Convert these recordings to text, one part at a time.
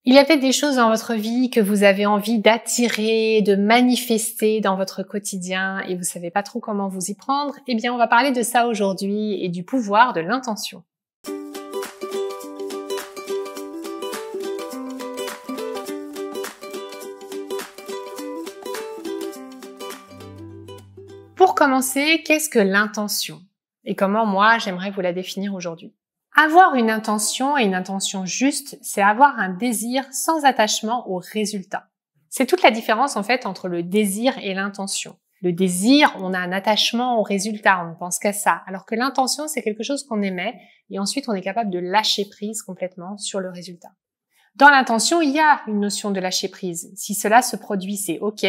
Il y a peut-être des choses dans votre vie que vous avez envie d'attirer, de manifester dans votre quotidien et vous savez pas trop comment vous y prendre. Eh bien, on va parler de ça aujourd'hui et du pouvoir de l'intention. Pour commencer, qu'est-ce que l'intention? Et comment moi, j'aimerais vous la définir aujourd'hui? Avoir une intention et une intention juste, c'est avoir un désir sans attachement au résultat. C'est toute la différence en fait entre le désir et l'intention. Le désir, on a un attachement au résultat, on ne pense qu'à ça. Alors que l'intention, c'est quelque chose qu'on émet et ensuite on est capable de lâcher prise complètement sur le résultat. Dans l'intention, il y a une notion de lâcher prise. Si cela se produit, c'est OK.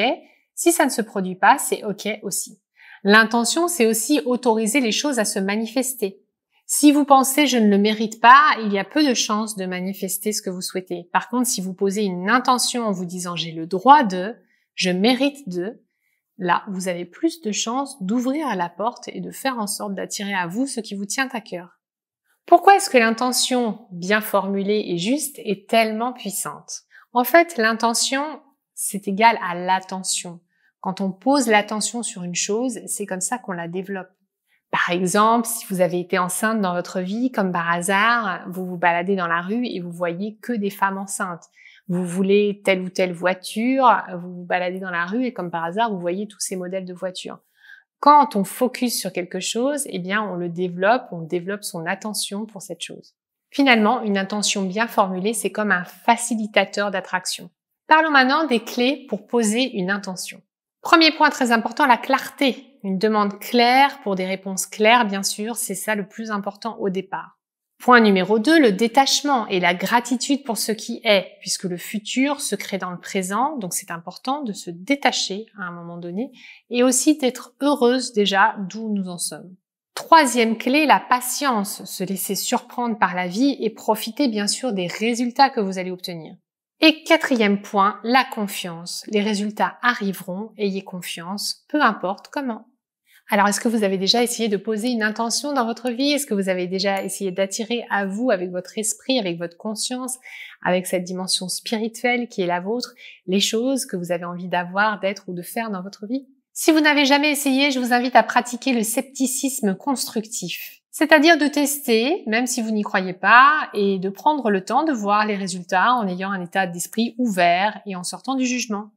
Si ça ne se produit pas, c'est OK aussi. L'intention, c'est aussi autoriser les choses à se manifester. Si vous pensez « je ne le mérite pas », il y a peu de chances de manifester ce que vous souhaitez. Par contre, si vous posez une intention en vous disant « j'ai le droit de »,« je mérite de », là, vous avez plus de chances d'ouvrir la porte et de faire en sorte d'attirer à vous ce qui vous tient à cœur. Pourquoi est-ce que l'intention bien formulée et juste est tellement puissante? En fait, l'intention, c'est égal à l'attention. Quand on pose l'attention sur une chose, c'est comme ça qu'on la développe. Par exemple, si vous avez été enceinte dans votre vie, comme par hasard, vous vous baladez dans la rue et vous voyez que des femmes enceintes. Vous voulez telle ou telle voiture, vous vous baladez dans la rue et comme par hasard, vous voyez tous ces modèles de voitures. Quand on focus sur quelque chose, eh bien, on développe son attention pour cette chose. Finalement, une intention bien formulée, c'est comme un facilitateur d'attraction. Parlons maintenant des clés pour poser une intention. Premier point très important, la clarté. Une demande claire pour des réponses claires, bien sûr, c'est ça le plus important au départ. Point numéro 2, le détachement et la gratitude pour ce qui est, puisque le futur se crée dans le présent, donc c'est important de se détacher à un moment donné et aussi d'être heureuse déjà d'où nous en sommes. Troisième clé, la patience, se laisser surprendre par la vie et profiter bien sûr des résultats que vous allez obtenir. Et quatrième point, la confiance. Les résultats arriveront, ayez confiance, peu importe comment. Alors, est-ce que vous avez déjà essayé de poser une intention dans votre vie? Est-ce que vous avez déjà essayé d'attirer à vous, avec votre esprit, avec votre conscience, avec cette dimension spirituelle qui est la vôtre, les choses que vous avez envie d'avoir, d'être ou de faire dans votre vie? Si vous n'avez jamais essayé, je vous invite à pratiquer le scepticisme constructif. C'est-à-dire de tester, même si vous n'y croyez pas, et de prendre le temps de voir les résultats en ayant un état d'esprit ouvert et en sortant du jugement.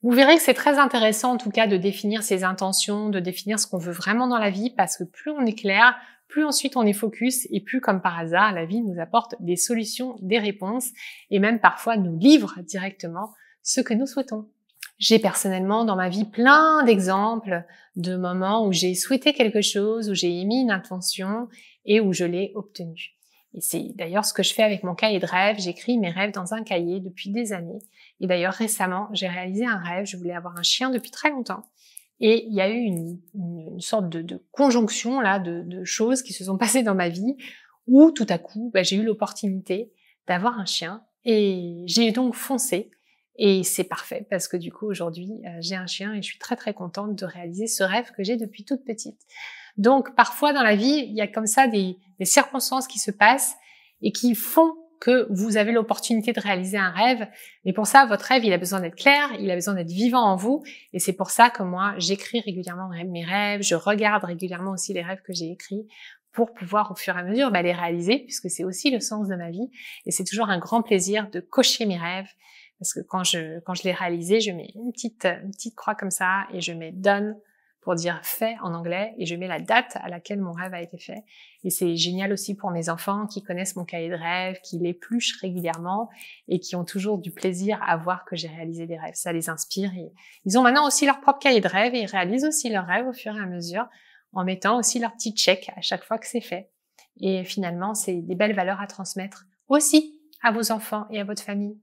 Vous verrez que c'est très intéressant en tout cas de définir ses intentions, de définir ce qu'on veut vraiment dans la vie parce que plus on est clair, plus ensuite on est focus et plus comme par hasard la vie nous apporte des solutions, des réponses et même parfois nous livre directement ce que nous souhaitons. J'ai personnellement dans ma vie plein d'exemples de moments où j'ai souhaité quelque chose, où j'ai émis une intention et où je l'ai obtenu. Et c'est d'ailleurs ce que je fais avec mon cahier de rêve. J'écris mes rêves dans un cahier depuis des années. Et d'ailleurs, récemment, j'ai réalisé un rêve. Je voulais avoir un chien depuis très longtemps. Et il y a eu une sorte de conjonction là, de choses qui se sont passées dans ma vie où tout à coup, j'ai eu l'opportunité d'avoir un chien. Et j'ai donc foncé. Et c'est parfait parce que du coup, aujourd'hui, j'ai un chien et je suis très très contente de réaliser ce rêve que j'ai depuis toute petite. Donc, parfois dans la vie, il y a comme ça des circonstances qui se passent et qui font que vous avez l'opportunité de réaliser un rêve. Mais pour ça, votre rêve, il a besoin d'être clair, il a besoin d'être vivant en vous. Et c'est pour ça que moi, j'écris régulièrement mes rêves, je regarde régulièrement aussi les rêves que j'ai écrits pour pouvoir au fur et à mesure les réaliser, puisque c'est aussi le sens de ma vie. Et c'est toujours un grand plaisir de cocher mes rêves. Parce que quand je l'ai réalisé, je mets une petite croix comme ça et je mets done pour dire fait en anglais et je mets la date à laquelle mon rêve a été fait. Et c'est génial aussi pour mes enfants qui connaissent mon cahier de rêve, qui l'épluchent régulièrement et qui ont toujours du plaisir à voir que j'ai réalisé des rêves. Ça les inspire et ils ont maintenant aussi leur propre cahier de rêve et ils réalisent aussi leurs rêves au fur et à mesure en mettant aussi leur petit check à chaque fois que c'est fait. Et finalement, c'est des belles valeurs à transmettre aussi à vos enfants et à votre famille.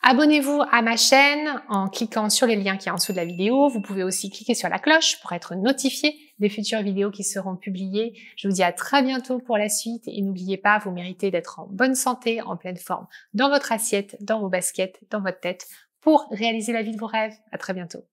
Abonnez-vous à ma chaîne en cliquant sur les liens qui sont en dessous de la vidéo. Vous pouvez aussi cliquer sur la cloche pour être notifié des futures vidéos qui seront publiées. Je vous dis à très bientôt pour la suite et n'oubliez pas, vous méritez d'être en bonne santé, en pleine forme, dans votre assiette, dans vos baskets, dans votre tête pour réaliser la vie de vos rêves. À très bientôt.